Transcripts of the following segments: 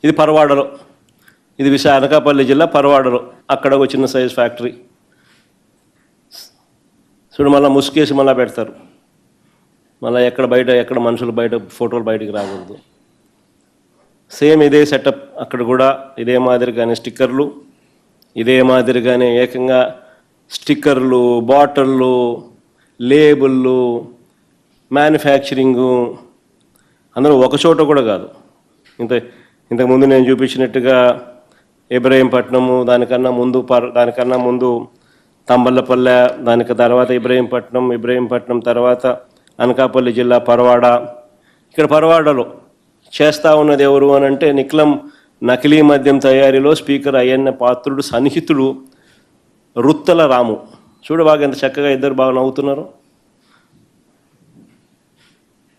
ఇది పరవాడలో, ఇది అనకాపల్లి జిల్లా పరవాడలో, అక్కడ ఒక చిన్న సైజ్ ఫ్యాక్టరీ. చూడు, మళ్ళీ ముసుకేసి మళ్ళీ పెడతారు, మళ్ళీ ఎక్కడ మనుషులు బయట ఫోటోలు బయటికి రాకూడదు. సేమ్ ఇదే సెటప్ అక్కడ కూడా, ఇదే మాదిరిగానే స్టిక్కర్లు, ఇదే మాదిరిగానే ఏకంగా స్టిక్కర్లు, బాటిళ్ళు, లేబుళ్ళు, మ్యానుఫ్యాక్చరింగు అందరూ ఒక చోట కూడా కాదు. ఇంతకుముందు నేను చూపించినట్టుగా ఇబ్రహీంపట్నము, దానికన్నా ముందు తంబళ్ళపల్లె, దానికి తర్వాత ఇబ్రహీంపట్నం తర్వాత అనకాపల్లి జిల్లా పరవాడ. ఇక్కడ పరవాడలో చేస్తూ ఉన్నది ఎవరు అని అంటే నిక్లం నకిలీ మద్యం తయారీలో స్పీకర్ అయ్యన్న పాత్రుడు సన్నిహితుడు రుత్తల రాము. చూడు బాగా ఎంత చక్కగా ఇద్దరు బాగా నవ్వుతున్నారు,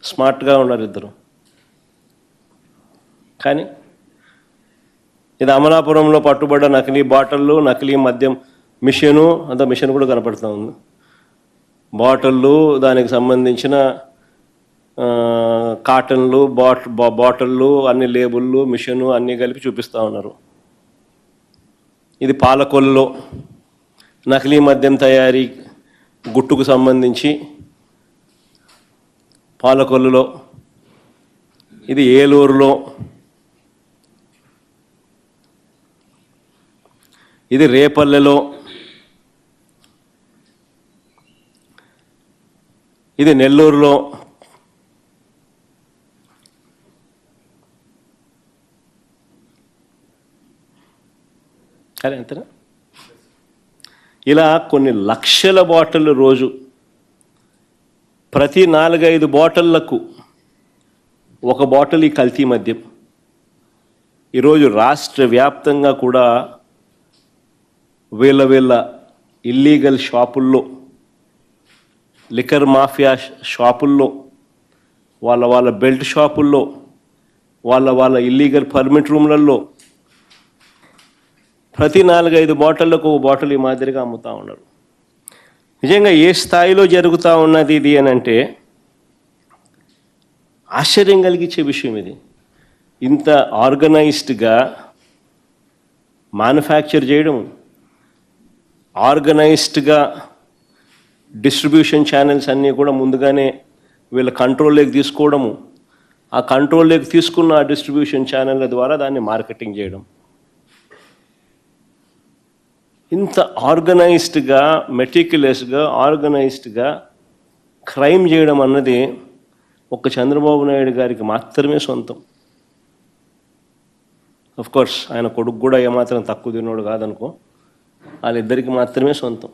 స్మార్ట్గా ఉన్నారు ఇద్దరు. కానీ ఇది అమలాపురంలో పట్టుబడ్డ నకిలీ బాటిళ్ళు, నకిలీ మద్యం మిషను, అంత మిషన్ కూడా కనపడుతూ ఉంది. బాటిళ్ళు, దానికి సంబంధించిన కాటన్లు, బాటిళ్ళు, అన్ని లేబుళ్ళు, మిషను అన్నీ కలిపి చూపిస్తూ ఉన్నారు. ఇది పాలకొల్లులో నకిలీ మద్యం తయారీ గుట్టుకు సంబంధించి పాలకొల్లులో, ఇది ఏలూరులో, ఇది రేపల్లెలో, ఇది నెల్లూరులో, సరే అంతేనా. ఇలా కొన్ని లక్షల బాటిళ్ళు రోజు, ప్రతి 4-5 బాటిళ్లకు ఒక బాటిల్ ఈ కల్తీ మద్యం. ఈరోజు రాష్ట్ర వ్యాప్తంగా కూడా వీళ్ళ ఇల్లీగల్ షాపుల్లో, లిక్కర్ మాఫియా షాపుల్లో, వాళ్ళ బెల్ట్ షాపుల్లో, వాళ్ళ ఇల్లీగల్ పర్మిట్ రూమ్లలో ప్రతి 4-5 బాటిళ్లకు ఒక బాటిల్ ఈ మాదిరిగా అమ్ముతూ ఉన్నారు. నిజంగా ఏ స్థాయిలో జరుగుతూ ఉన్నది ఇది అని అంటే ఆశ్చర్యం కలిగించే విషయం. ఇది ఇంత ఆర్గనైజ్డ్గా మ్యానుఫ్యాక్చర్ చేయడం, ఆర్గనైజ్డ్గా డిస్ట్రిబ్యూషన్ ఛానల్స్ అన్నీ కూడా ముందుగానే వీళ్ళ కంట్రోల్లోకి తీసుకోవడము, ఆ కంట్రోల్లోకి తీసుకున్న ఆ డిస్ట్రిబ్యూషన్ ఛానళ్ళ ద్వారా దాన్ని మార్కెటింగ్ చేయడం, ఇంత ఆర్గనైజ్డ్గా, మెటిక్యులస్గా, ఆర్గనైజ్డ్గా క్రైమ్ చేయడం అన్నది ఒక్క చంద్రబాబు నాయుడు గారికి మాత్రమే సొంతం. కోర్స్ ఆయన కొడుకు కూడా ఏమాత్రం తక్కువ తిన్నోడు కాదనుకో, వాళ్ళిద్దరికి మాత్రమే సొంతం.